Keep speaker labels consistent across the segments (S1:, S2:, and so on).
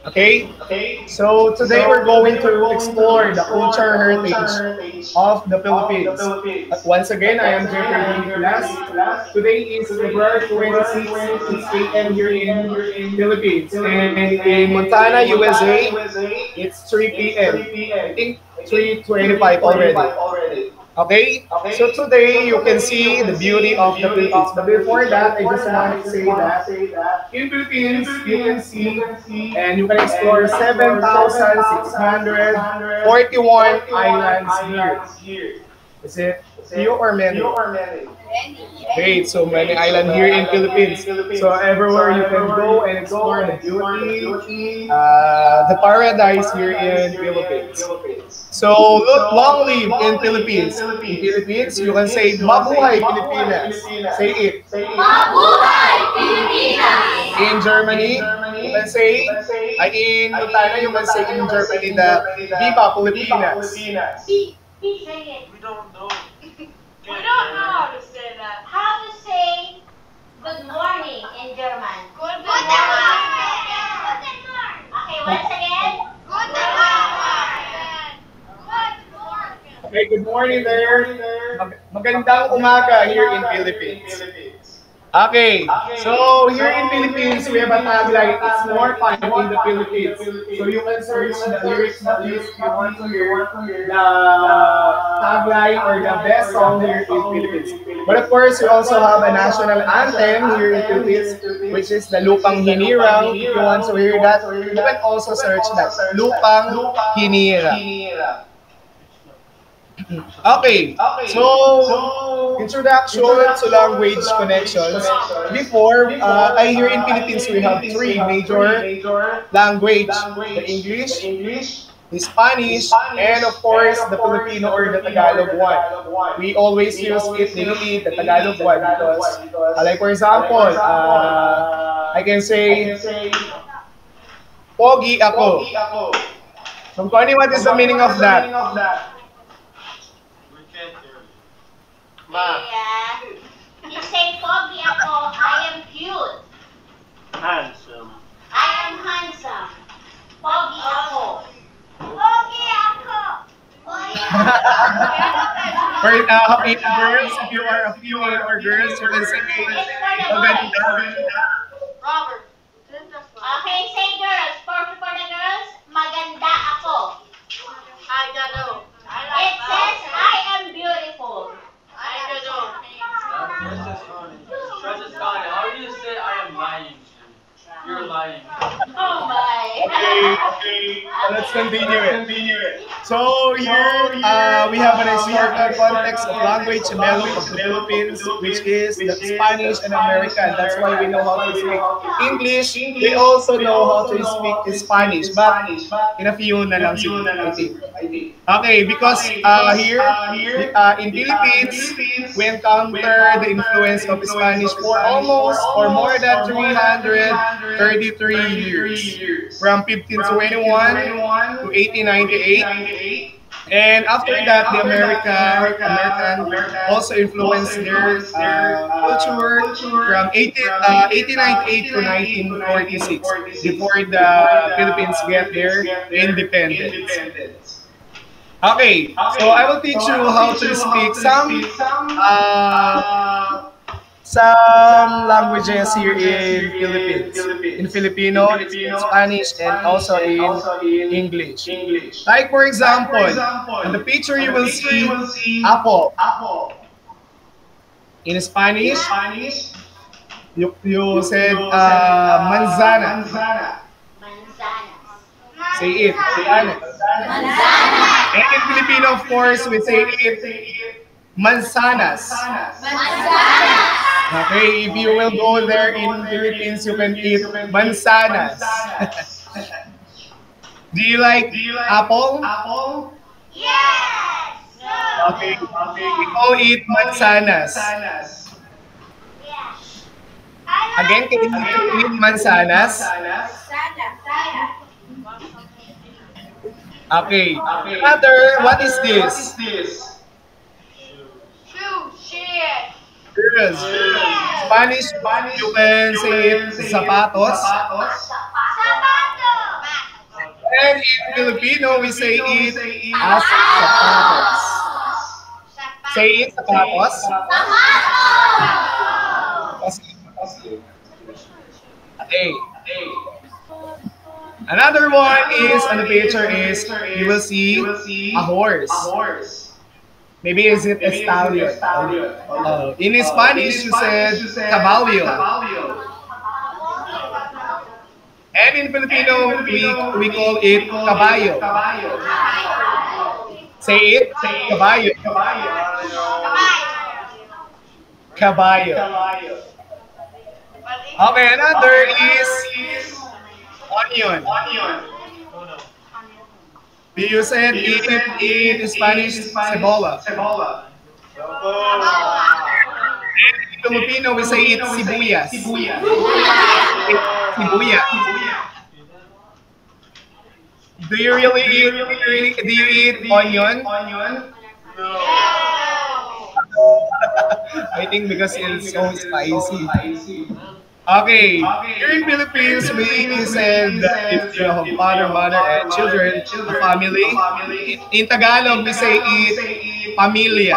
S1: Okay? So today we're going to explore the cultural heritage of the Philippines. Once again, I am Jeffrey D. Nicolas. Today is February 26th. It's 8 a.m. here in Philippines. And in Montana, USA, it's 3 p.m. I think 3:25 already. Okay, so today you can see the beauty of the Philippines. But before that, I just want to say that in Philippines, you can see and you can explore 7,641 islands here. Is it few or many? Great, so many islands here in Philippines. So everywhere you can go and explore the beauty, the paradise here in Philippines. So look, long live in Philippines. In Philippines, you can say Mabuhay Pilipinas. Say it.
S2: Mabuhay Pilipinas!
S1: In Germany, you can say, in Montana, you can say in Germany that Viva Pilipinas.
S2: Say it. We don't know how to say that. How to say good morning in German? Good morning. Okay, once again. Good morning.
S1: Okay, good morning there. Magandang umaga here in Philippines. Okay, so here in Philippines, we have a tagline, it's more fun in the Philippines. So you can search the lyrics of this if you want to hear the tagline or the best song here in Philippines. But of course, we also have a national anthem here in Philippines, which is the Lupang Hinirang. If you want to hear that, you can also search that, Lupang Hinirang. Okay, so introduction to language connections. Before, I here in Philippines we have three major language: the English, the Spanish, and of course the Filipino or the Tagalog one. We always use it daily, the Tagalog one, because, like for example, I can say, "Pogi ako." So, Connie, what is the meaning of that?
S2: Yeah. You say pogi ako, I am cute.
S3: Handsome.
S2: I am handsome. Pogi ako. Pogi ako.
S1: For girls, if you are a female or girls, you can say, maganda.
S2: Robert. Okay, say girls. For the girls, maganda ako. I don't know. It says I am beautiful. I don't know.
S3: Franciscana, how do you say I am lying? You're lying.
S2: Oh my.
S1: Okay. Let's continue it. So here we have an historical context of language and dialect of the Philippines, which is the Spanish and American. That's why we know how to speak English. We also know how to speak Spanish, but in a few na lang siguro, I think. Okay, because here in Philippines, we encounter the influence of Spanish for almost or more than 333 years, from 1521 to 1898. And after that, the American also influenced their culture from 1898 to 1946, before the Philippines get their independence. Okay, so I will teach you how to speak some languages here in Philippines. In Filipino, it's in Spanish, and also in English. Like for example, in the picture you will see apple. In Spanish, you said manzana. Say it.
S2: Manzana.
S1: And in Filipino, of course, we say it manzanas. Okay, if you will go there in Philippines, you can eat manzanas. Do you like apple?
S2: Yes.
S1: Okay, we call it manzanas.
S2: Yes.
S1: Again, can you eat manzanas? Okay. Another, what is this?
S2: Shoe. Shit.
S1: Girls. Spanish, you can say it zapatos. And in Filipino, we say it as sapatos. Say it sapatos. Okay. Another one is on the picture is you will see a horse. Maybe is it a stallion? In Spanish, you said caballo. And in Filipino, we call it caballo. Say it, caballo. Caballo. Okay, another is onion. You said in Spanish, cebola. In Filipino, we say it sibuyas. Sibuyas. Do you really eat onion? I think because it's so spicy. Okay, here in Philippines, we said that if you have father, mother, and children, a family. In Tagalog, we say it pamilya.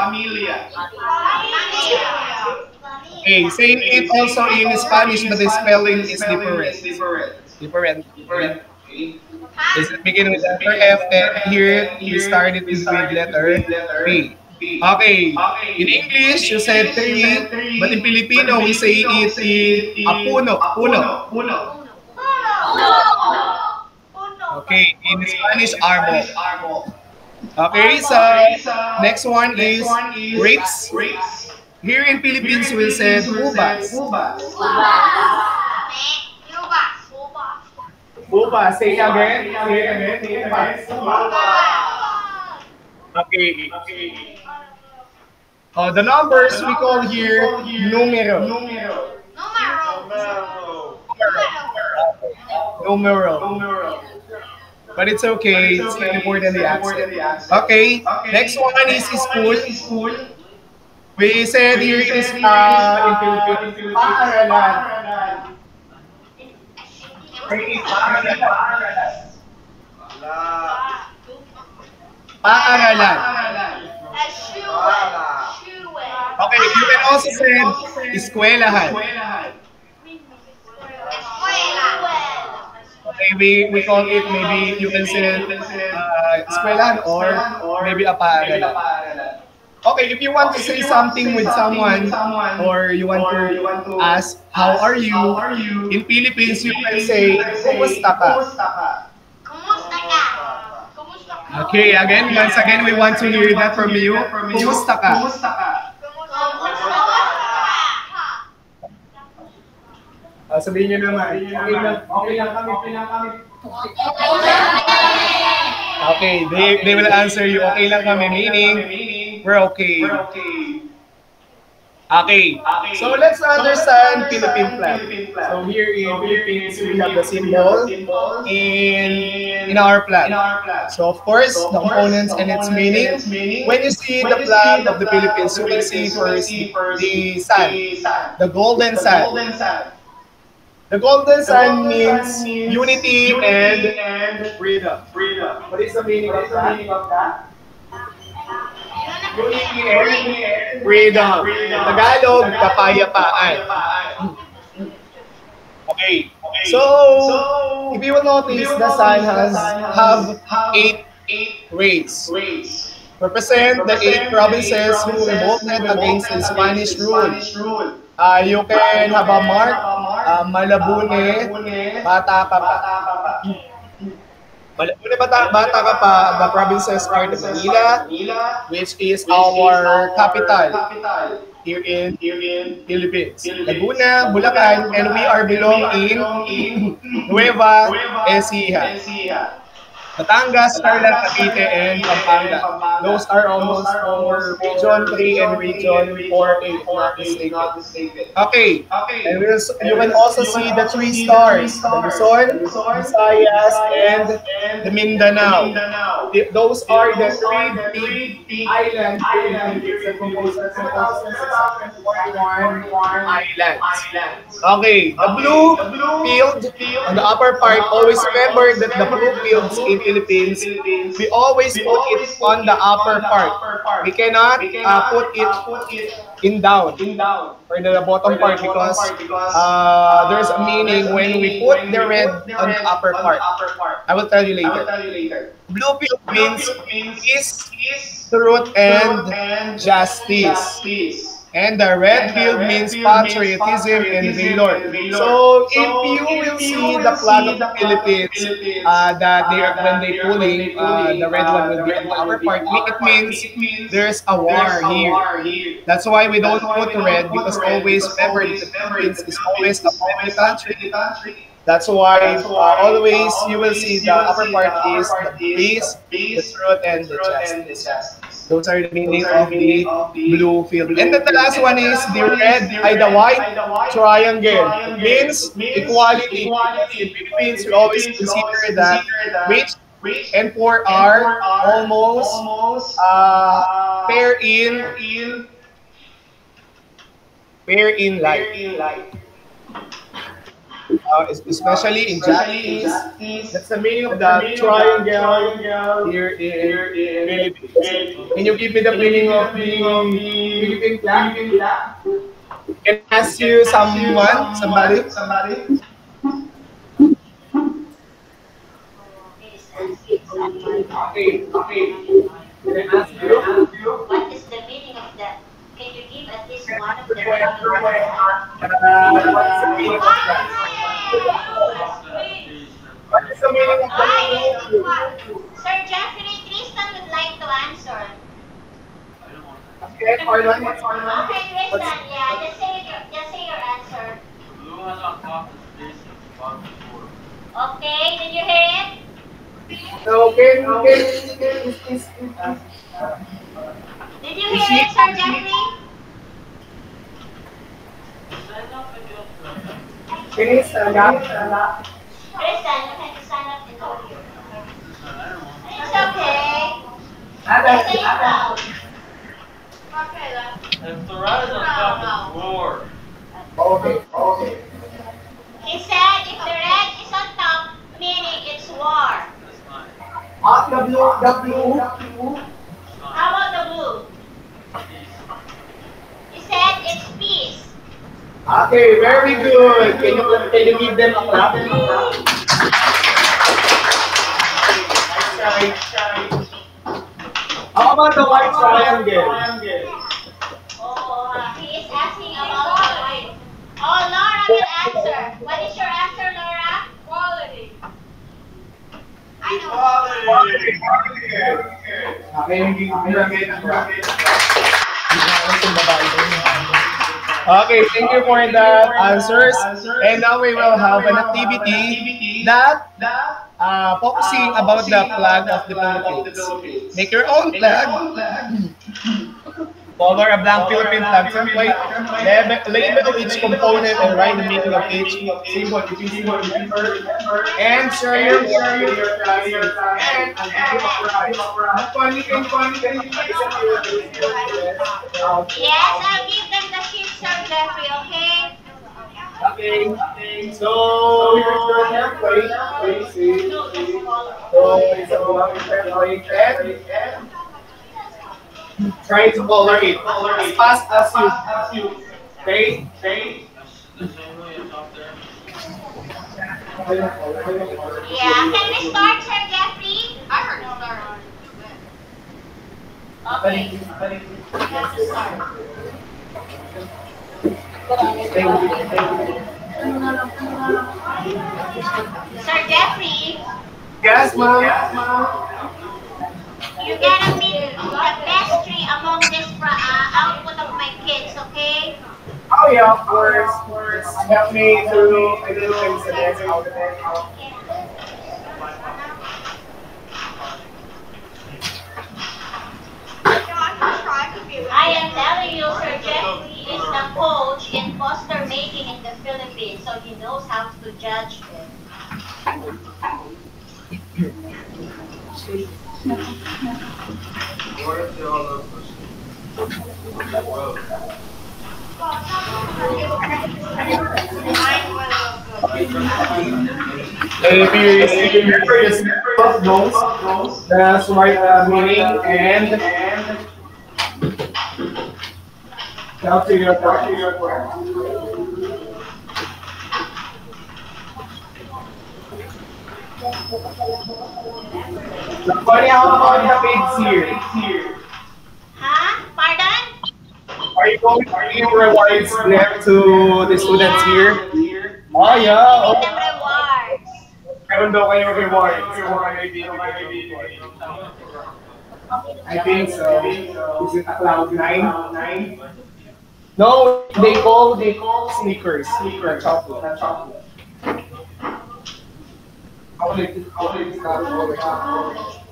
S1: Okay, same it also in Spanish, but the spelling is different. Is it begin with letter F and here we started with letter P. Okay, in English you said tree, but in Filipino we say it in puno. Okay, in Spanish arbol. Okay, so next one is grapes. Here in Philippines we said uvas. Uvas, say it again. Okay. The numbers we call here numero. But it's okay. It's not important the accent. Okay. Next one is school. We said here is in Philippines paaralan. Paaralan. Okay, you can also say eskwelahan. Okay, we call it maybe you can say eskwelahan or maybe a paaralan. Okay, if you want to say something with someone or you want to ask how are you, in Philippines you can say kumusta ka. Okay, once again we want to hear that from you. Kumusta ka? Sabihin nyo naman, okay lang kami. Okay, they will answer you, okay lang kami, meaning we're okay. Okay, so let's understand Philippine flag. So here in Philippines, we have the symbol in our flag. So of course, the components and its meaning. When you see the flag of the Philippines, you can see first the sun, the golden sun. The golden sun means unity and freedom. What is the meaning of that? Unity and freedom. Tagalog, kapayapaan. Okay. So if you will notice, the sun have 8 rays. Represent the 8 provinces who revolted against the Spanish rule. You can have a mark, Malabune, Bata ka pa. Malabune, Bata ka pa, the provinces are the Manila, which is our capital here in Philippines. Laguna, Bulacan, and we are belong in Nueva Ecija. Batangas, Tarlac, Cavite, and Pampanga. Those are almost our Region 3 and Region 4A, if not mistaken. Okay, and you can also see the 3 stars, the Luzon, Visayas, and the Mindanao. Those are the three big islands here in the Philippines that compose of 7,641 islands. Okay, the blue field on the upper part, always remember that the blue fields in Philippines, we always put it on the upper part. We cannot put it in down or the bottom part because there's a meaning when we put the red on the upper part. I will tell you later. Blue field means peace, truth, and justice. And the red field means patriotism and valor. So if you will see the flag of the Philippines, that they are when they pulling, the red one will be on the upper part. It means there's a war here. That's why we don't put red because always remember that the Philippines is always a friendly country. That's why always you will see the upper part is the peace, the truth, and the justice. Those are the meaning of the blue field. And then the last one is the red, the white triangle. It means equality. In Philippines, we always consider that rich and poor are almost fair in life. Especially in Japanese. That's the meaning of the triangle here in Philippines. Can you give me the meaning of the Philippine flag? Can I ask you somebody? Okay. Can I ask you?
S2: What is the meaning of that? Can you give at least one of the
S1: What's the meaning of that? What is the meaning of that?
S2: Sir Jeffrey, Tristan would like to answer.
S1: Okay, Arlan.
S2: Okay, Tristan, yeah, just say your answer.
S3: Blue has on top is base and bottom is four.
S2: Okay, did you hear it?
S1: So,
S2: Did you hear it, Sir Jeffrey?
S1: stand up?
S2: Tristan, you can stand up and hold you. It's okay. Say it loud.
S3: If the red is on top, it's four.
S1: Okay.
S2: He said if the red is on top, meaning it's war.
S3: That's mine.
S1: The blue.
S2: How about the blue? He said it's peace.
S1: Okay, very good. Can you give them a clap? How about the white triangle?
S2: Oh, he is asking about the white. Oh, Laura will answer. What is your answer, Laura? Quality. I
S1: Okay, thank you for the answers. And now we will have an activity that focusing about the flag of the Philippines. Make your own flag. Color a blank Philippine flag template. Label each component and write the meaning of each symbol if you remember. And share your flag with your classmates. And give a prize.
S2: Yes, I'll give them the sheet, Sir Jeffrey, okay?
S1: Okay. So here's your template. Please see. So it's a blank template and try to color it as fast as you. Okay.
S3: The same way it's up there.
S2: Yeah, can we start, Sir Jeffrey? I heard start. Okay. We have to start. Sir Jeffrey,
S1: Yes, ma'am.
S2: you gotta pick the best three among this output of my kids, okay?
S1: Oh yeah, of course. Help me to identify the next outfit.
S2: I am telling you, Sir Jeffrey is the coach in poster making in the Philippines, so he knows how to judge them.
S3: What if they all look the same? Well, I just
S1: If you see various of those, that's right meaning and now to your question. Funny how about the kids here?
S2: Huh? Pardon?
S1: Are you going to give rewards left to the students here? Oh
S2: I'm
S1: yeah,
S2: giving them
S1: oh,
S2: rewards.
S1: meron daw kayo rewards. I think so. Is it a cloud nine? No, they call sneakers. Sneaker chocolate. How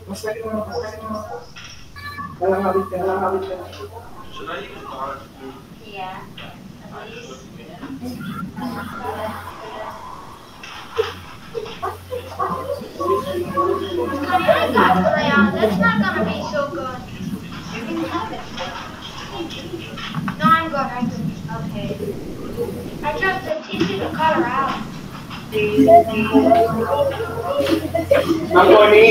S1: Mas pwede mo walang
S3: should I use Mars too?
S2: Yeah.
S3: I
S2: At
S3: should
S2: least. That's not gonna be so good. You can have it. No, I'm good. I'm good. Okay. I just it's easy to cut her out.
S1: Mangoni.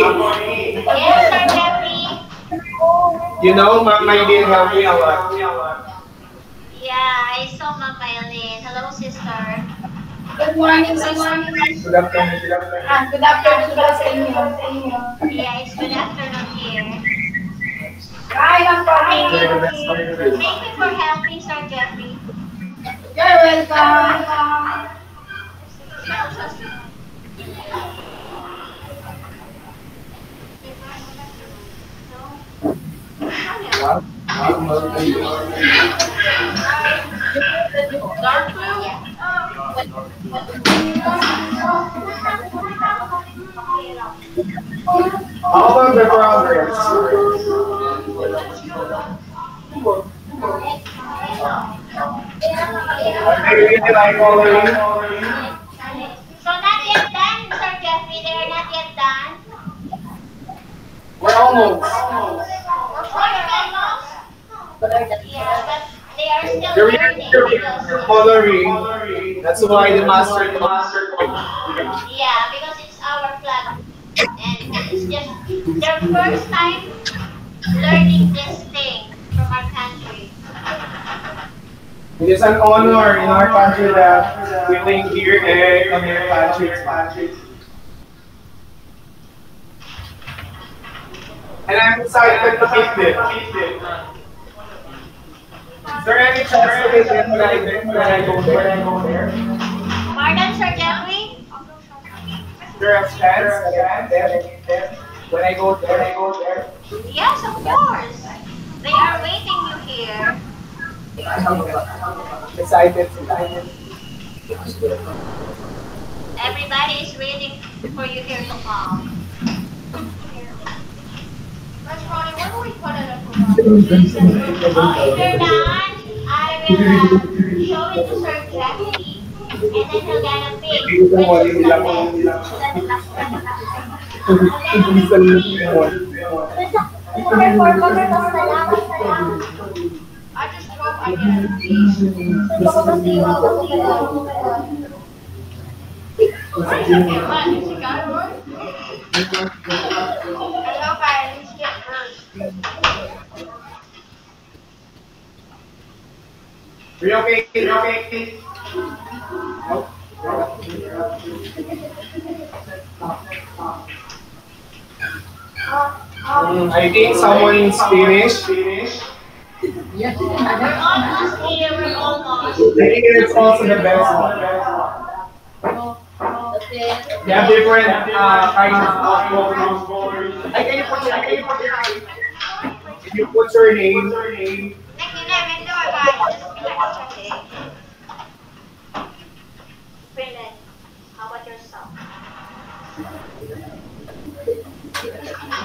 S2: Yes, Sir Jeffrey.
S1: You know, Mama, you didn't help me a lot.
S2: Yeah, I saw Ma'am Maylin. Hello, sister.
S4: Good morning, sister.
S1: Good afternoon.
S4: Good afternoon sa inyo.
S2: Yeah, it's good afternoon here.
S4: Hi, Ma'am
S2: Thank
S4: Connie.
S2: you. Thank you for helping, Sir Jeffrey.
S4: You're welcome.
S2: Dark blue?
S1: How about the progress? I really like coloring.
S2: So not yet done, Sir Jeffrey. They are not yet done.
S1: We're almost.
S2: We're almost. Yeah, but they are still
S1: They're
S2: learning
S1: really
S2: because
S1: coloring. That's why the master.
S2: yeah, because it's our flag and it's just their first time learning this thing from our country.
S1: It is an honor in our country that we live here and come here country. And I'm excited to meet them. Is there any chance to meet them when I go there?
S2: Pardon, Sir Jeffrey?
S1: Is there a chance that I meet them when I go there?
S2: Yes, of course. They are waiting you here.
S1: I'm excited.
S2: Everybody is waiting for you here to come. Miss Ronnie, when do we put it up? If you're done, I will show it to Sir Jackie, and then he'll gonna pick which is the best. I just hope I hope I at least get first.
S1: Are you okay? Nope. I think someone's finished.
S2: We're almost here, we're almost.
S1: I think it's also the best one. They have different kinds of colors. I can you put your name. If you put your name,
S2: Like you never know about it, just be like, okay. Brendan, how about yourself?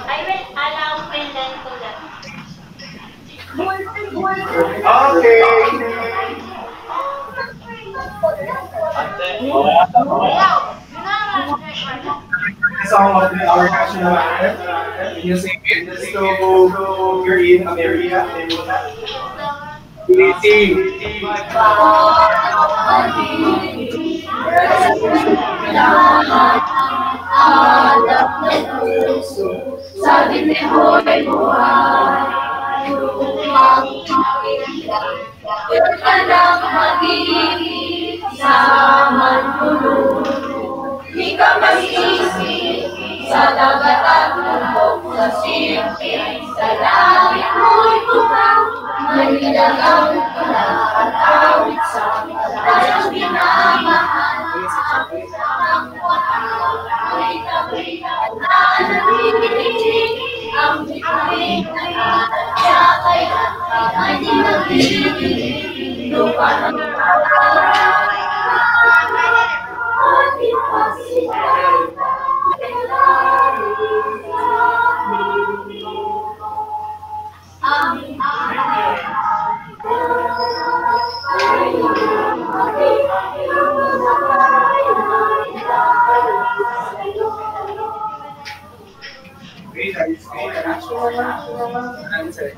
S2: I will allow Brendan to left.
S1: okay.
S2: No, you're not allowed to drink right now.
S1: The song of our national anthem. you sing it? So you're in America. Easy.
S4: Sabi ni Hoy buhay, huwag ka nang mag-iingat sa manulog. Di ka masisi sa dagat at lubog sa sipin. Sa langit mo'y tumaw, may nilagang nakakatawid sa kanyang pinamahal. Ang watang ay tabi at nananatinig. Ang bituin ay natatiyakay at hindi nagtitigil. Lupa ng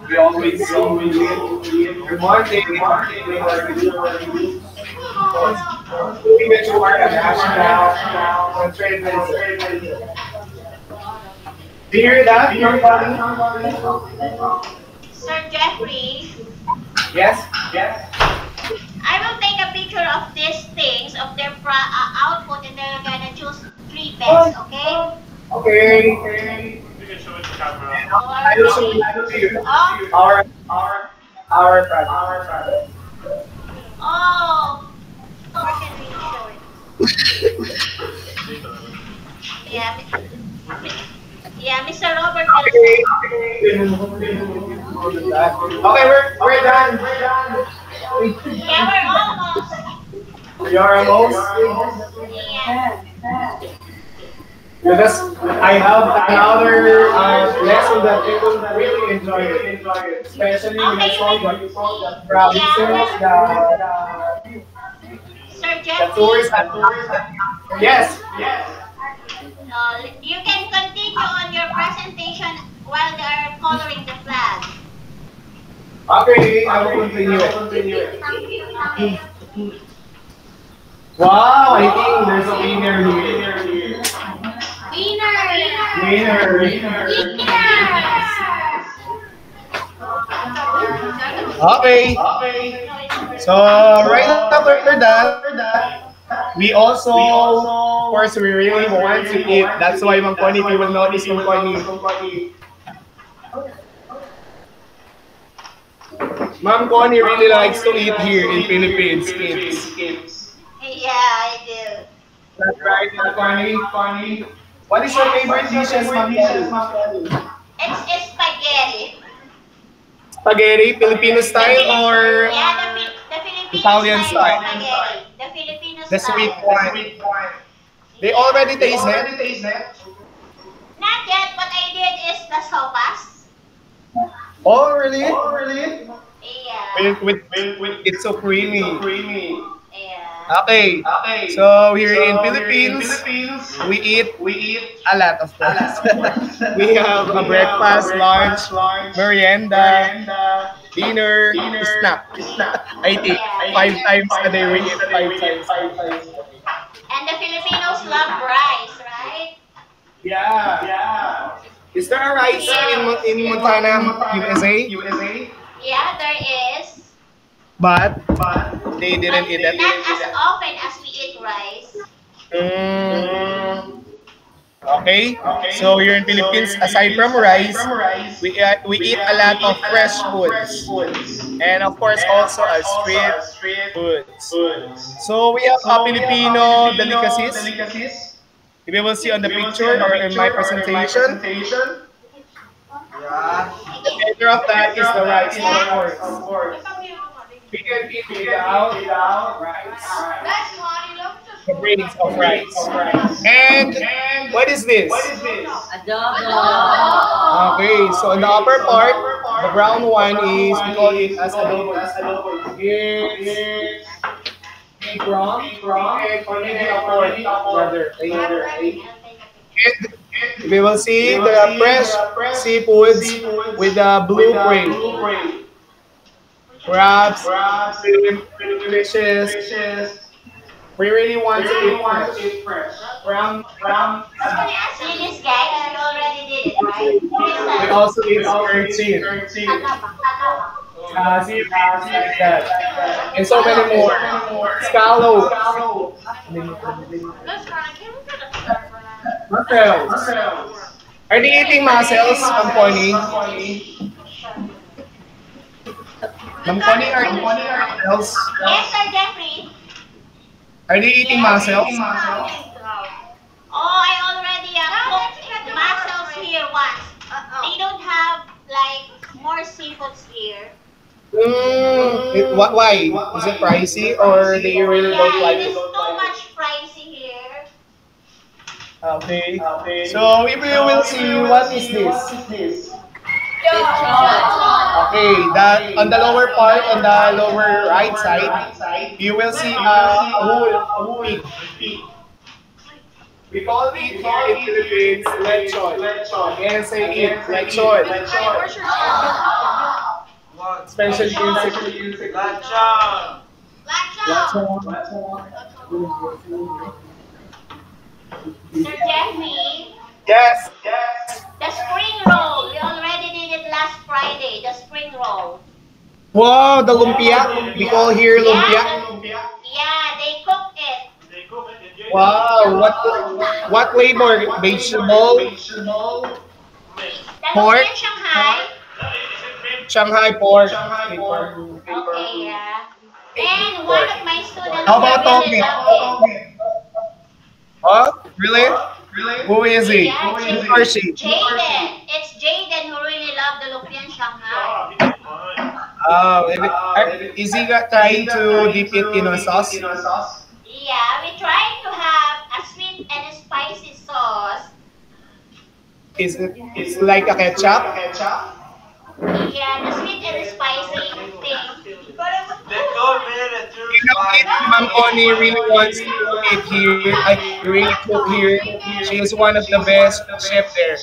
S1: We always good morning. Even you are a national trade minister. Do you hear that?
S2: Sir Jeffrey,
S1: Yes? Yes?
S2: I will take a picture of these things, of their output, and they're gonna choose 3 best, okay?
S1: Okay.
S3: You can show it to camera.
S1: I will show you
S2: Oh,
S1: our project.
S2: oh. Where can we show it? Yeah, yeah, Mr. Robert
S1: Okay, we're done.
S2: Yeah, we're almost.
S1: We are almost.
S2: Yeah.
S1: Because I have another lesson that you will really enjoy it. Especially when you saw the provinces,
S2: Sir
S1: the tours
S2: Jeffrey,
S1: yes.
S2: you can continue on your presentation while they are coloring the flag.
S1: Okay, I will continue it.
S2: Okay.
S1: Wow, I think there's a winner here. Winner. Okay. So right after that, we also, of course, we really want to eat. That's why Ma'am Connie, you will notice Ma'am Connie. Ma'am Connie really likes to eat here in Philippines, kids.
S2: Yeah, I do.
S1: That's right, Ma'am Connie. What is your favorite dishes, Ma'am Connie?
S2: It's spaghetti.
S1: Spaghetti, Filipino style or
S2: Yeah, the Filipino
S1: Italian
S2: style
S1: style?
S2: spaghetti. The Filipino
S1: The
S2: style.
S1: sweet one? They already taste it?
S2: Not yet. What I did is the sopas.
S1: Oh, really?
S2: Yeah.
S1: With it's so creamy.
S2: Yeah.
S1: Okay. So here in Philippines, we eat a lot of course. We have a breakfast, lunch, merienda, dinner, snack. I think 5 times a day we eat 5 times.
S2: And the Filipinos love rice, right?
S1: Yeah. Is there a rice in Montana, USA?
S2: Yeah, there is.
S1: But they didn't eat it.
S2: Not as often as we eat rice.
S1: Mm, okay. So here in Philippines, aside from rice, we eat a lot of fresh foods, and of course also a street foods. So we have Filipino delicacies. If you will see on the picture or in my presentation, the center of that is the rice, of course. We can eat without rice. The grains of rice. And what is this? Okay, so in the upper part, the brown one is, we call it as adobo. It's pig from and maybe a pork, rather. And We will see the fresh seafoods with the blue crab, crabs, shrimp, fishes. We really want to eat fresh.
S2: Serious guys, you already did it, right?
S1: We
S2: Crystal.
S1: also eat squirting, seaweed like that, and so many more. Scallops, mussels. Are they eating mussels, Ma'am Connie? Ma'am Connie, are they eating mussels?
S2: Yes, Sir Jeffrey.
S1: Are they eating mussels?
S2: Oh, I already cooked mussels here once. They don't have like more seafoods here.
S1: Why? Is it pricey or they really don't
S2: Yeah,
S1: like
S2: it is
S1: it?
S2: too much pricey here.
S1: Okay. So if you will see, what is this? Okay, that on the lower part, on the lower right side, you will see a whole pig. We call it here in Philippines lechon. Again, say it, lechon.
S3: What?
S1: Especially in
S3: Lachon.
S1: lechon.
S2: Sir Jeffrey,
S1: Yes.
S2: the spring roll. We already did it last Friday. The spring roll.
S1: Wow, the lumpia. We call here
S2: Yeah,
S1: lumpia.
S2: yeah, they cooked it.
S1: Wow, what flavor? Vegetable,
S2: The
S1: pork,
S2: Lumpiang Shanghai.
S1: Shanghai pork.
S2: Okay, yeah. And one of my students
S1: How about
S2: really
S1: toge?
S2: loved it.
S1: Oh, really? Who is he?
S2: Yeah,
S1: He or she?
S2: Jaden. It's Jaden who really loved the Lumpiang Shanghai.
S1: Oh, is he trying to dip it in a sauce?
S2: Yeah, we try to have a sweet and a spicy sauce.
S1: Is it? It's like a ketchup.
S2: Yeah, the sweet and the spicy thing.
S3: They told me that
S1: You
S3: you're
S1: know, if Ma'am Connie really wants to eat here, I really cook here. She is one of the best chef there.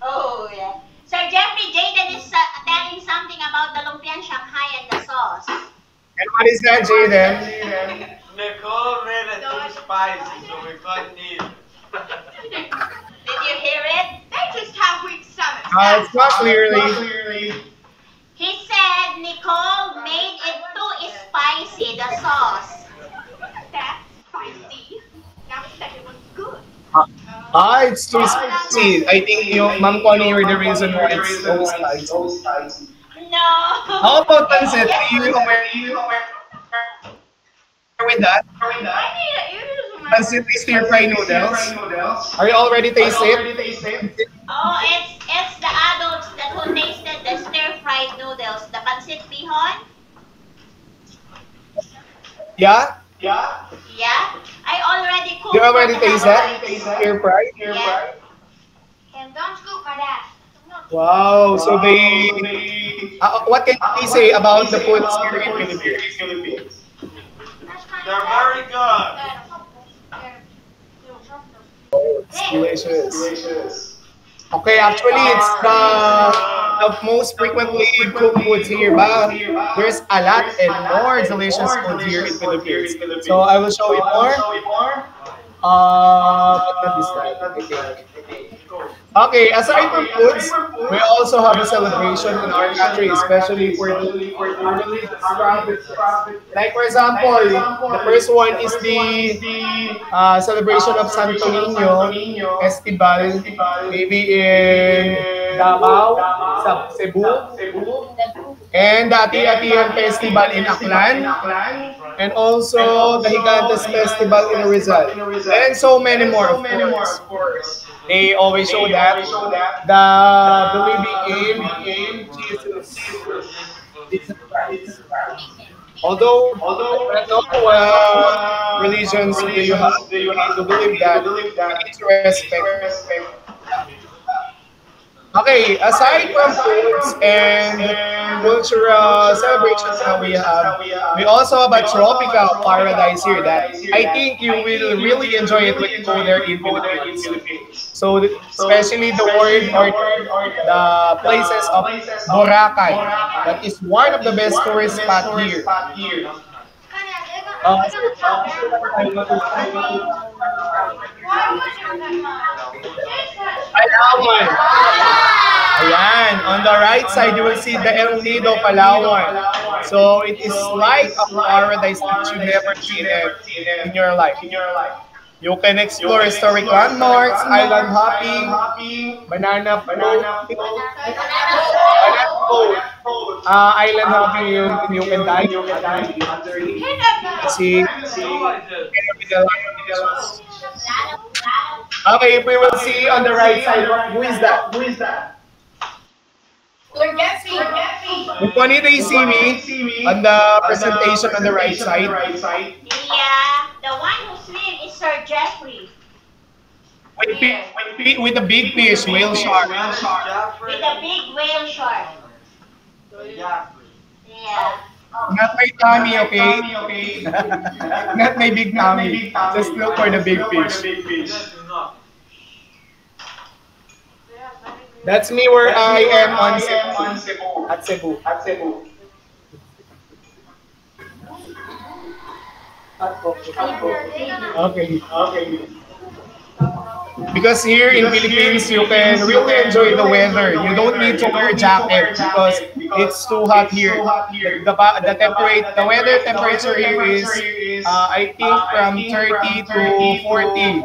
S2: Oh, yeah. Sir Jeffrey, Jaden is telling something about the Lumpiang Shanghai and the sauce.
S1: And what is that, Jaden?
S3: Nicole made it too spicy, so we couldn't eat it.
S2: Did you hear it?
S5: They just have weak stomachs.
S1: It's not clearly.
S2: He said Nicole made it too spicy, the sauce.
S5: That's spicy. Now she said it was good.
S1: It's too spicy. I think you, Ma'am Connie, you're the reason why it's so spicy.
S2: No.
S1: How about pancit? Are you aware with that? Pancit is stir-fry noodles. Are you already tasted?
S2: Oh, it's the adults that who tasted the stir-fried noodles, the pancit bihon.
S1: Yeah?
S2: Yeah, I already cooked.
S1: You already
S2: for
S1: taste
S2: the
S1: that?
S2: adults.
S1: Stir-fry?
S2: Yeah. And don't scoop for that.
S1: Wow, so what can you say about the foods here in Philippines?
S3: They're very good.
S1: It's delicious. Okay, actually, it's the most frequently cooked foods here, but there's a lot and more delicious food here in Philippines. So I will show you more. But not this time, I think. Okay, aside from foods, we also have a celebration in our country, especially for the religious provinces. Like for example, the first one is the celebration of Santo Niño Festival, maybe in Davao, Cebu, and the Ati-Atihan Festival in Aklan, and also the Gigantes Festival in Rizal, and so many more, of course. They always show that the believing in Jesus is Christ. Although I don't know what religions do you have to believe that, you need to respect. Okay, aside from foods and cultural celebrations that we have. We also have a tropical paradise here that I think you will really enjoy it when you go there in Philippines. So especially the word or the places of Boracay. That is one of the best tourist spot here. So I go to Palawan. Ayan, on the right side, you will see the El Nido, Palawan. So it is like a paradise that you never seen it in your life. You can explore historic landmarks, island hopping, banana boat, island hopping. You can dive under it. See, okay, we will see on the right side. Who is that? If one day you see me on the presentation on the right side.
S2: Yeah, the one who swim is Sir Jeffrey.
S1: With the big fish, whale shark.
S2: With a big whale shark. Yeah.
S1: Not my tummy, okay? Not my big tummy. Just look for the big fish. That's me where I am on Cebu. At Cebu. Okay. Because here in Philippines, you can really enjoy the weather. You don't need to wear a jacket because it's too hot here. The weather temperature here is, I think, from 30 to 40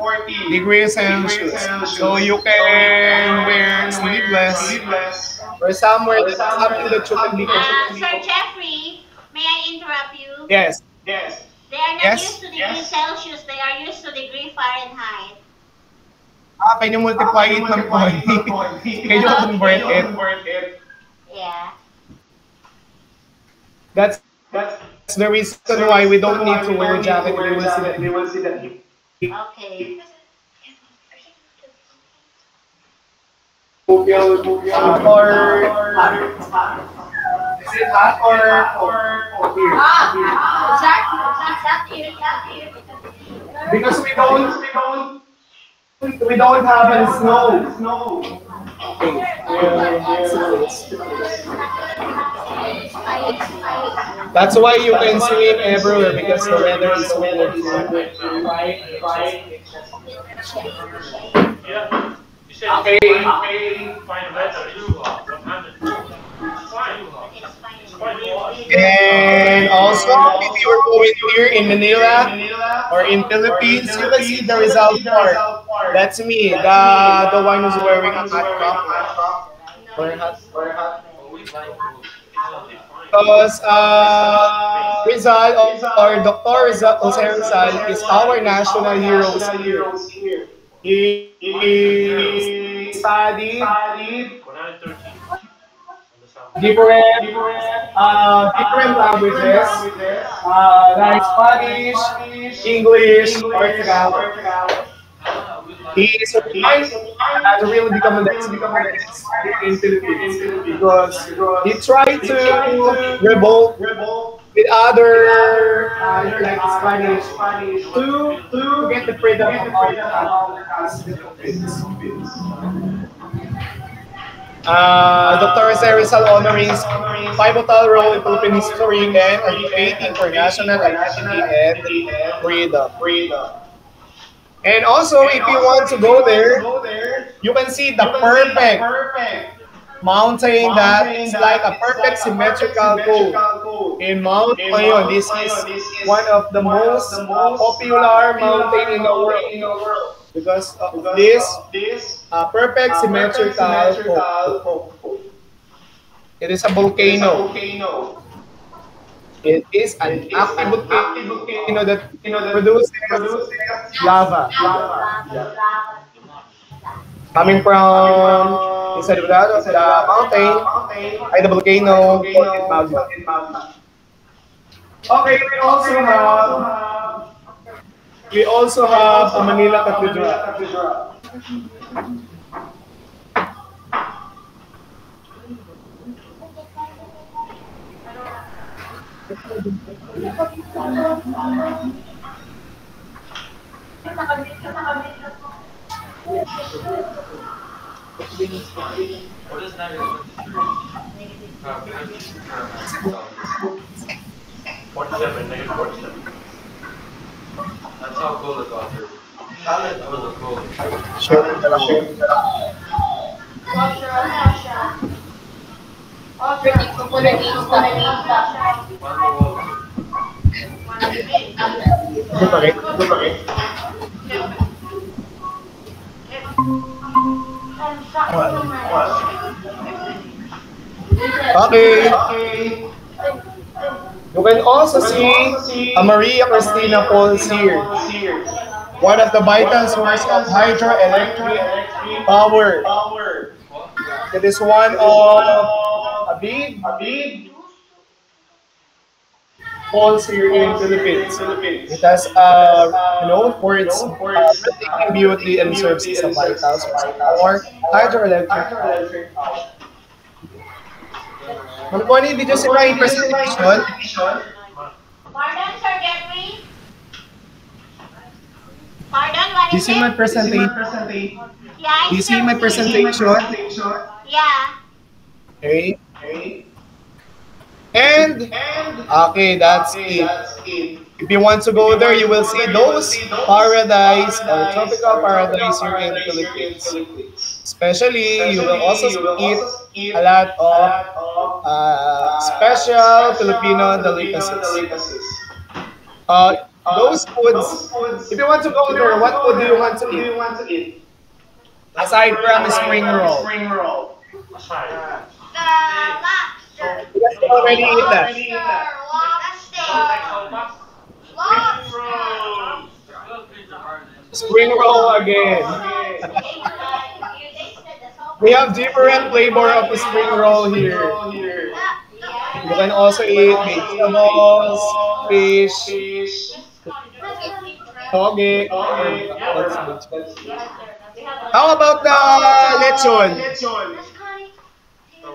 S1: degrees Celsius. So you can wear sleeveless or somewhere that's something that you can be.
S2: Sir Jeffrey, may I interrupt you?
S1: Yes.
S2: They are not used to degree Celsius, they are used to degree Fahrenheit.
S1: Can you multiply it ng point? Can you convert it?
S2: Yeah.
S1: That's the reason why we don't need to wear a jacket. We will see that.
S2: Okay.
S1: Is it hot or here? Because we don't have any snow. That's why you can swim everywhere because the weather is so good.
S3: Yeah. You said okay. Fine weather.
S1: And also, if you are going here in Manila or in Philippines, you can see the Rizal Park. That's me, the one who's wearing a hot top. Because Rizal or Dr. Rizal, Jose Rizal is our national hero here. He studied different languages like Spanish, English, or Tagalog. He is recognized as a real become an expert in Philippines because he tried to revolt with other like Spanish to get the freedom of all Philippines. Dr. Jose Rizal honoring pivotal role in Philippine history and advocating for national identity and freedom. And also, if you want to go there, you can see the perfect mountain that is like a perfect symmetrical cone in Mount Mayon. This is one of the most popular mountain in the world because of this perfect symmetrical cone. It is a volcano. It is an active volcano that produces lava. Coming from inside of the mountain, the volcano, magma. Okay, we also have a Manila Cathedral.
S3: What is negative 47, negative 47. That's how cool it got here. That was a cool.
S4: Predict ko po na dito sa
S1: Okay. You can also see a Maria Cristina Falls here. One of the vital sources of hydroelectric power. It is one of a big falls here in Philippines. It has, for its breathtaking beauty and serves as a vital source for hydroelectric power. Ma'am Connie, did you see my presentation?
S2: Pardon, Sir Jeffrey? Pardon, what
S1: Do you
S2: is
S1: see my
S2: it?
S1: presentation?
S2: Yeah, I
S1: Do you see my
S2: still
S1: presentation?
S2: Yeah.
S1: Okay. And, okay, that's it. If you want to go there, you will see those paradise or tropical paradise here in the Philippines. Especially, you will also eat a lot of special Filipino delicacies. Those foods, if you want to go there, what food do you want to eat? Aside from spring roll.
S2: The lobster.
S1: You guys already eat that. Spring roll again. We have different flavor of the spring roll here. You can also eat vegetables, fish, toge. How about the lechon?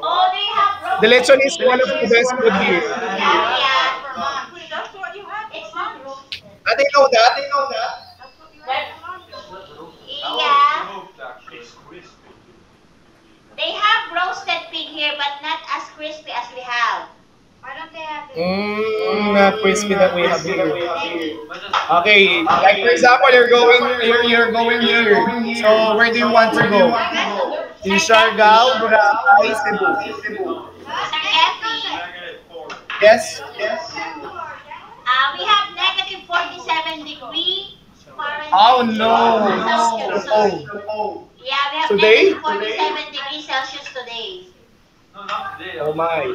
S2: Oh, they have
S1: The lechon is one of the best food here.
S2: Yeah.
S5: That's what you had.
S2: It's not roasted.
S1: I didn't know that.
S2: Yeah. They have roasted pig here, but not as crispy as we have. Why don't they have it?
S1: Not crispy that we have here. Okay, like for example, you're going here. So where do you want to go? In Siargao, Boracay, Cebu.
S2: Sir Jeffrey,
S1: Yes.
S2: we have negative 47 degree Fahrenheit.
S1: Oh no.
S2: Celsius.
S1: Oh.
S2: Yeah, we have
S1: Today?
S2: negative 47 degrees Celsius today.
S3: No, not today.
S1: Oh my.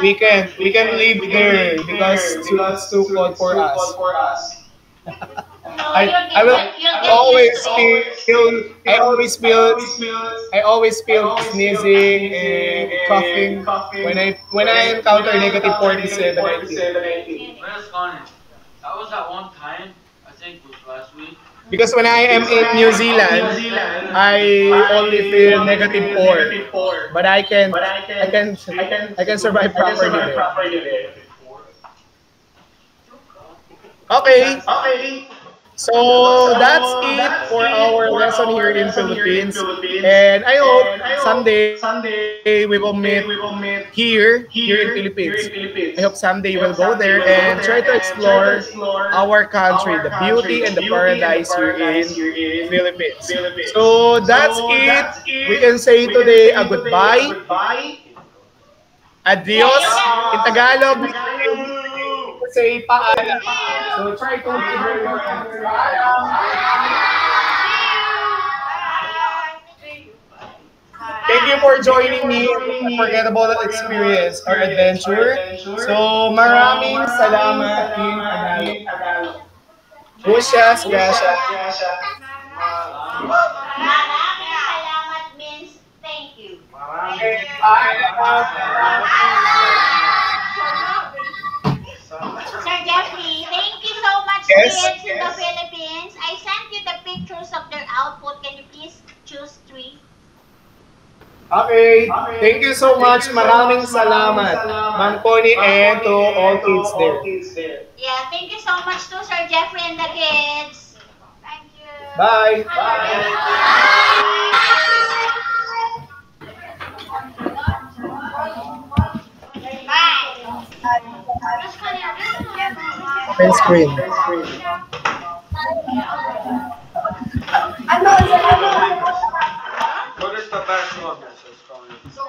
S1: We can live there because it's too cold for us. I will always feel sneezing and coughing when I encounter negative 47. I think.
S3: Where's Connie? That was at one time, I think it was last week.
S1: Because when I am in New Zealand, I only feel negative 4, but I can survive properly there. Okay. So that's it for our lesson here in Philippines, and I hope someday we will meet here in Philippines. I hope someday we'll go there and try to explore our country, the beauty and the paradise here in Philippines. So that's it. We can say today a goodbye. Adios. In Tagalog, say paalam. So try to figure your answer. Thank you for joining me in this unforgettable experience or adventure. So maraming salamat in Tagalog. Muchas gracias.
S2: Maraming salamat means thank you. Sir Jeffrey, thank you so much,
S1: Yes.
S2: kids in the Philippines. I sent you the pictures of their output. Can you please choose 3?
S1: Okay, thank you so much. Maraming salamat, Ma'am Connie, and to all kids there.
S2: Yeah, thank you so much to Sir Jeffrey and the kids. Thank you.
S1: Bye. Open screen.
S3: What is the best one?
S2: So,